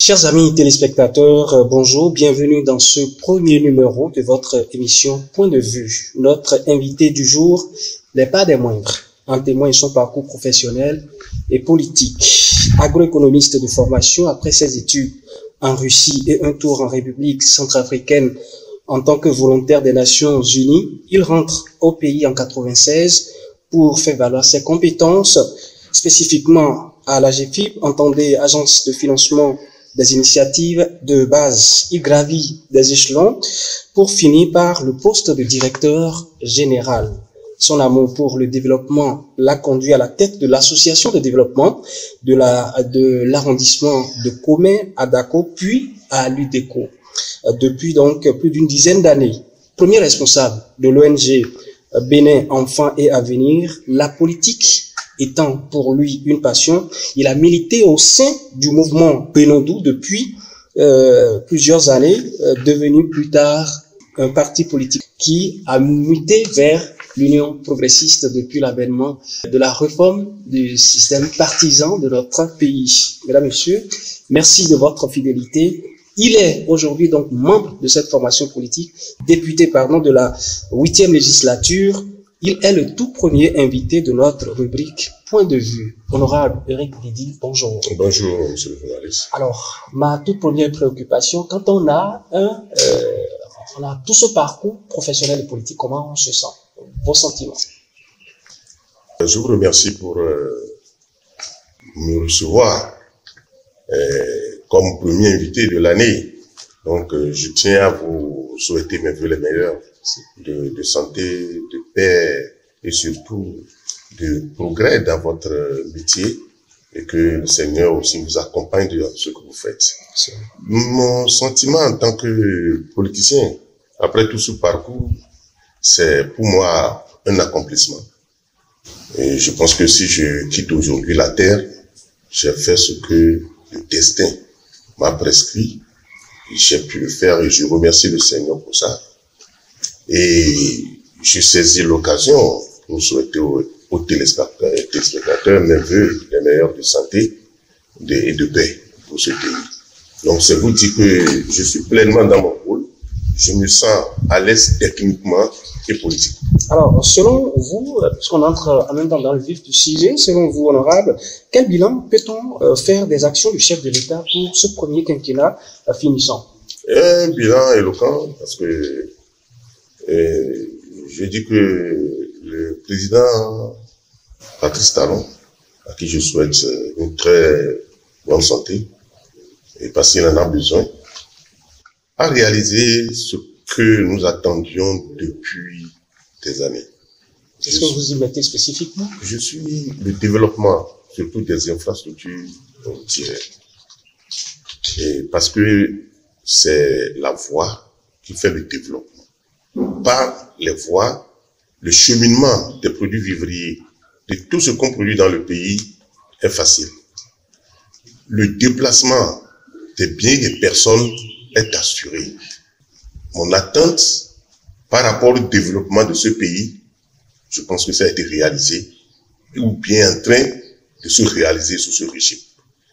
Chers amis téléspectateurs, bonjour, bienvenue dans ce premier numéro de votre émission Point de vue. Notre invité du jour n'est pas des moindres. En témoigne son parcours professionnel et politique. Agroéconomiste de formation, après ses études en Russie et un tour en République centrafricaine en tant que volontaire des Nations Unies, il rentre au pays en 1996 pour faire valoir ses compétences, spécifiquement à l'AGFIP, entendez Agence de financement des initiatives de base. Il gravit des échelons pour finir par le poste de directeur général. Son amour pour le développement l'a conduit à la tête de l'association de développement de l'arrondissement de Comé à Dako, puis à l'UDECO. Depuis donc plus d'une dizaine d'années, premier responsable de l'ONG Bénin Enfants et Avenir, la politique étant pour lui une passion, il a milité au sein du mouvement Benodou depuis plusieurs années, devenu plus tard un parti politique qui a muté vers l'Union progressiste depuis l'avènement de la réforme du système partisan de notre pays. Mesdames, Messieurs, merci de votre fidélité. Il est aujourd'hui donc membre de cette formation politique, député de la 8e législature. Il est le tout premier invité de notre rubrique Point de vue. Honorable Eric Didi, bonjour. Bonjour, monsieur le journaliste. Alors, ma toute première préoccupation, quand on a tout ce parcours professionnel et politique, comment on se sent? Vos sentiments? Je vous remercie pour me recevoir comme premier invité de l'année. Donc, je tiens à vous souhaiter mes vœux les meilleurs de santé, de paix et surtout de progrès dans votre métier et que le Seigneur aussi vous accompagne dans ce que vous faites. Mon sentiment en tant que politicien, après tout ce parcours, c'est pour moi un accomplissement. Et je pense que si je quitte aujourd'hui la terre, j'ai fait ce que le destin m'a prescrit. J'ai pu le faire et je remercie le Seigneur pour ça. Et je saisis l'occasion pour souhaiter aux téléspectateurs mes vœux les meilleurs de santé et de paix pour ce pays. Donc c'est vous dire que je suis pleinement dans mon rôle. Je me sens à l'aise techniquement et politiquement. Alors, selon vous, puisqu'on entre en même temps dans le vif du sujet, selon vous, honorable, quel bilan peut-on faire des actions du chef de l'État pour ce premier quinquennat finissant? Un bilan éloquent, parce que je dis que le président Patrice Talon, à qui je souhaite une très bonne santé, et parce qu'il en a besoin, a réalisé ce que nous attendions depuis des années. Qu'est-ce que vous y mettez spécifiquement? Je suis le développement, surtout des infrastructures routières. Et parce que c'est la voie qui fait le développement. Par les voies, le cheminement des produits vivriers, de tout ce qu'on produit dans le pays est facile. Le déplacement des biens et des personnes est assuré. Mon attente par rapport au développement de ce pays, je pense que ça a été réalisé ou bien en train de se réaliser sous ce régime.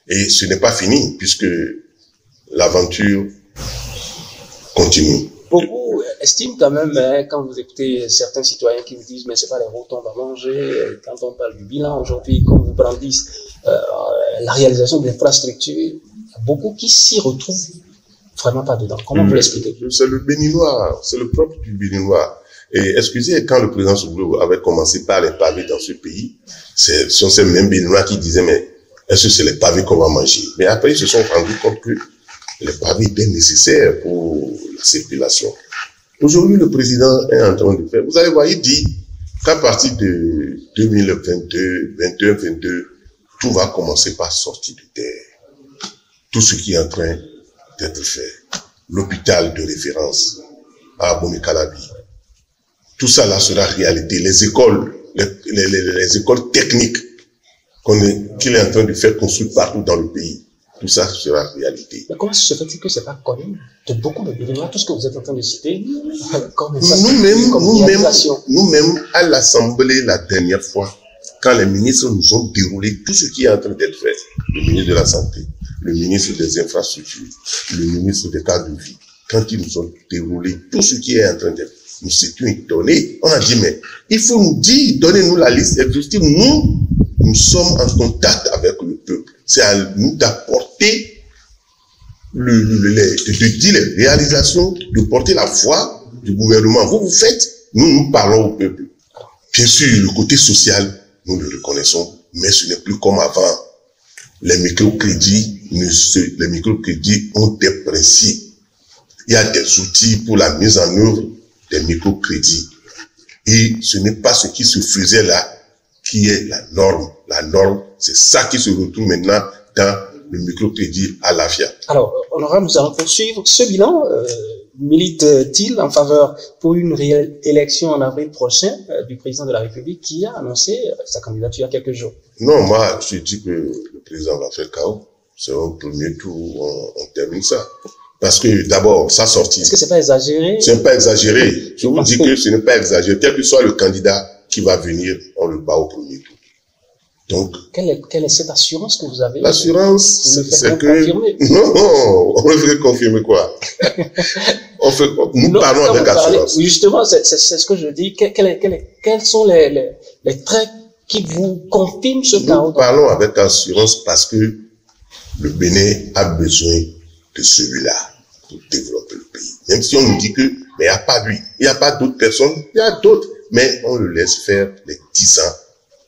Et ce n'est pas fini puisque l'aventure continue. Beaucoup estiment quand même, quand vous écoutez certains citoyens qui vous disent mais c'est pas les routes on va manger, quand on parle du bilan aujourd'hui, qu'on vous brandisse la réalisation d'infrastructures, il y a beaucoup qui s'y retrouvent vraiment pas dedans. Comment vous l'expliquez? C'est le béninois, c'est le propre du béninois. Et excusez, quand le président Souglou avait commencé par les pavés dans ce pays, ce sont ces mêmes béninois qui disaient mais est-ce que c'est les pavés qu'on va manger? Mais après ils se sont rendus compte que les pavés étaient nécessaires pour la circulation. Aujourd'hui, le président est en train de faire. Vous allez voir, il dit qu'à partir de 2022, tout va commencer par sortir de terre. Tout ce qui est en train d'être fait. L'hôpital de référence à Abomey-Calavi. Tout ça là sera réalité. Les écoles, les écoles techniques qu'il est en train de faire construire partout dans le pays. Tout ça sera réalité. Mais comment se fait-il que ce n'est pas connu de beaucoup de bénévoles, tout ce que vous êtes en train de citer, nous-mêmes, à l'Assemblée la dernière fois, quand les ministres nous ont déroulé tout ce qui est en train d'être fait, le ministre de la Santé, le ministre des Infrastructures, le ministre des Cadres de vie, quand ils nous ont déroulé tout ce qui est en train de... Nous s'étions étonnés. On a dit, mais il faut nous dire, donnez-nous la liste exhaustive. Nous sommes en contact avec le peuple. C'est à nous d'apporter de dire les réalisations, de porter la voix du gouvernement. Vous faites, nous parlons au peuple. Bien sûr, le côté social, nous le reconnaissons, mais ce n'est plus comme avant. Les microcrédits ont des principes. Il y a des outils pour la mise en œuvre des microcrédits. Et ce n'est pas ce qui se faisait là qui est la norme. La norme, c'est ça qui se retrouve maintenant dans le microcrédit à la FIA. Alors, honorable, nous allons poursuivre. Ce bilan milite-t-il en faveur pour une réelle élection en avril prochain du président de la République qui a annoncé sa candidature il y a quelques jours? Non, moi, je dis que le président va faire chaos. C'est un premier tour, on termine ça. Parce que d'abord, sa sortie... Est-ce que c'est pas exagéré? C'est pas exagéré. Je vous dis que ce n'est pas exagéré. Quel que soit le candidat qui va venir, on le bat au premier tour. Donc... Quelle est cette assurance que vous avez? L'assurance, c'est que... Non, on le fait confirmer quoi? Nous parlons avec assurance. Justement, c'est ce que je dis. Quels sont les traits qui vous confirment ce chaos? Nous parlons avec assurance parce que le Bénin a besoin de celui-là pour développer le pays. Même si on nous dit que, mais il n'y a pas lui, il n'y a pas d'autres personnes, il y a d'autres, mais on le laisse faire les 10 ans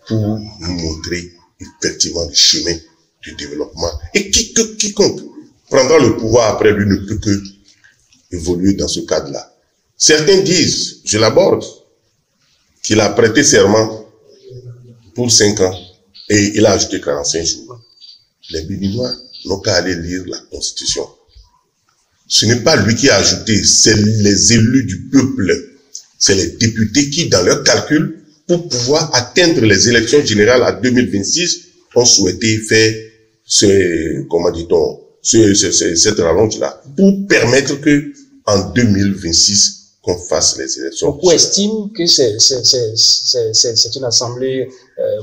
pour nous montrer effectivement le chemin du développement. Et quiconque prendra le pouvoir après lui ne peut que évoluer dans ce cadre-là. Certains disent, je l'aborde, qu'il a prêté serment pour 5 ans et il a ajouté 45 jours. Les Béninois n'ont qu'à aller lire la Constitution. Ce n'est pas lui qui a ajouté, c'est les élus du peuple. C'est les députés qui, dans leur calcul, pour pouvoir atteindre les élections générales à 2026, ont souhaité faire cette rallonge-là, pour permettre que, en 2026, qu'on fasse les élections. Beaucoup estiment que c'est une assemblée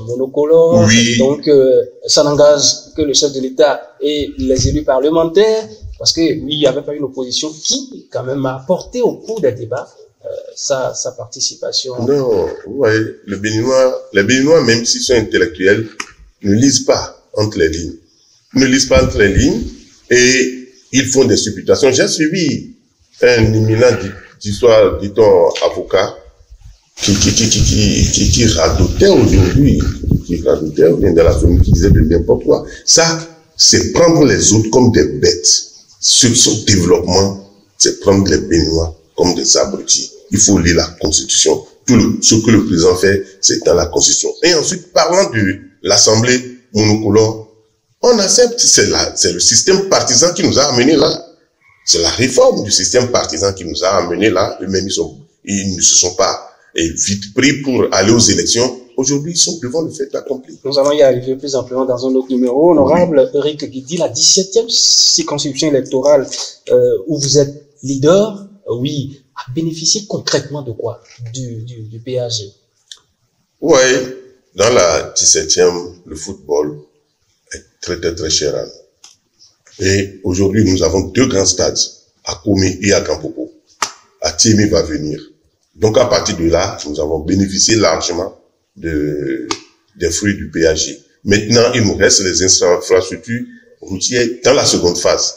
monocolore. Oui. Donc, ça n'engage que le chef de l'État et les élus parlementaires, parce que oui, il n'y avait pas une opposition qui, quand même, a apporté au cours des débats sa participation. Non, vous voyez, les Béninois, même s'ils sont intellectuels, ne lisent pas entre les lignes. Ils ne lisent pas entre les lignes et ils font des supputations. J'ai suivi un éminent d'histoire, dit-on, avocat, qui radotait aujourd'hui, ou bien de la famille, qui disait de n'importe quoi. Ça, c'est prendre les autres comme des bêtes. Ce développement, c'est prendre les Béninois comme des abrutis. Il faut lire la Constitution. Ce que le président fait, c'est dans la Constitution. Et ensuite, parlant de l'Assemblée monocolore, on accepte, c'est le système partisan qui nous a amenés là. C'est la réforme du système partisan qui nous a amenés là. Eux-mêmes, ils ne se sont pas vite pris pour aller aux élections. Aujourd'hui, ils sont devant le fait accompli. Nous allons y arriver plus amplement dans un autre numéro. Honorable Eric Guidi, la 17e circonscription électorale où vous êtes leader, oui, a bénéficié concrètement de quoi? Du PAG? Oui, dans la 17e, le football est très, très, très cher à nous. Et aujourd'hui, nous avons 2 grands stades, à Komé et à Kampopo. À Tiémé va venir. Donc, à partir de là, nous avons bénéficié largement des fruits du PAG. Maintenant, il nous reste les infrastructures routières dans la seconde phase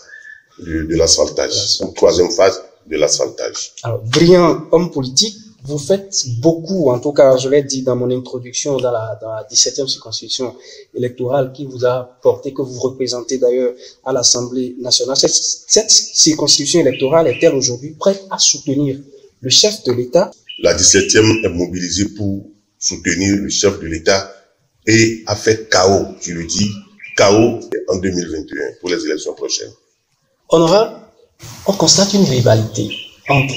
de l'asphaltage, ou 3e phase de l'asphaltage. Alors, brillant homme politique, vous faites beaucoup, en tout cas, je l'ai dit dans mon introduction, dans la 17e circonscription électorale qui vous a porté, que vous représentez d'ailleurs à l'Assemblée nationale. Cette circonscription électorale est-elle aujourd'hui prête à soutenir le chef de l'État? La 17e est mobilisée pour soutenir le chef de l'État et a fait chaos, je le dis, chaos en 2021 pour les élections prochaines. Honorable, on constate une rivalité entre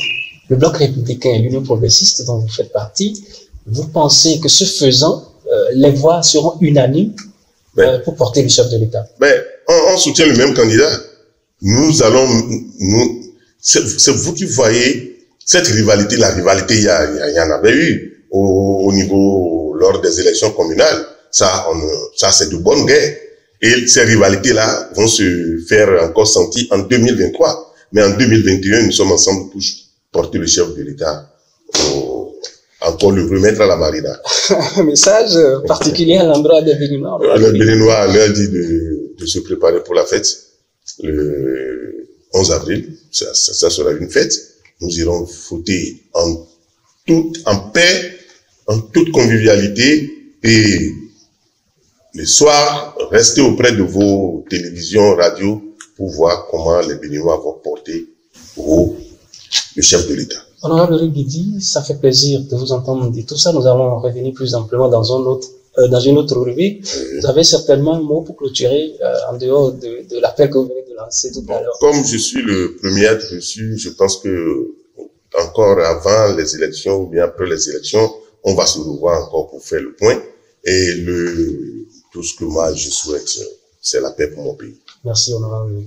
le Bloc républicain et l'Union progressiste dont vous faites partie. Vous pensez que ce faisant, les voix seront unanimes pour porter le chef de l'État? On soutient le même candidat. C'est vous qui voyez cette rivalité. La rivalité, il y en avait eu au niveau, lors des élections communales. Ça c'est de bonne guerre. Et ces rivalités-là vont se faire encore sentir en 2023. Mais en 2021, nous sommes ensemble pour porter le chef de l'État, encore le remettre à la marina. Un message particulier à l'endroit des Béninois. Les Béninois leur dit de se préparer pour la fête. Le 11 avril, ça sera une fête. Nous irons fêter en paix, en toute convivialité, et le soir, restez auprès de vos télévisions, radios, pour voir comment les Béninois vont porter le chef de l'État. Honorable Eric Guidi, ça fait plaisir de vous entendre dire tout ça. Nous allons revenir plus amplement dans une autre rubrique. Vous avez certainement un mot pour clôturer en dehors de l'appel que vous venez de lancer tout à l'heure. Comme je suis le premier à être reçu, je pense que encore avant les élections ou bien après les élections, on va se revoir encore pour faire le point. Et tout ce que moi je souhaite, c'est la paix pour mon pays. Merci, honorable.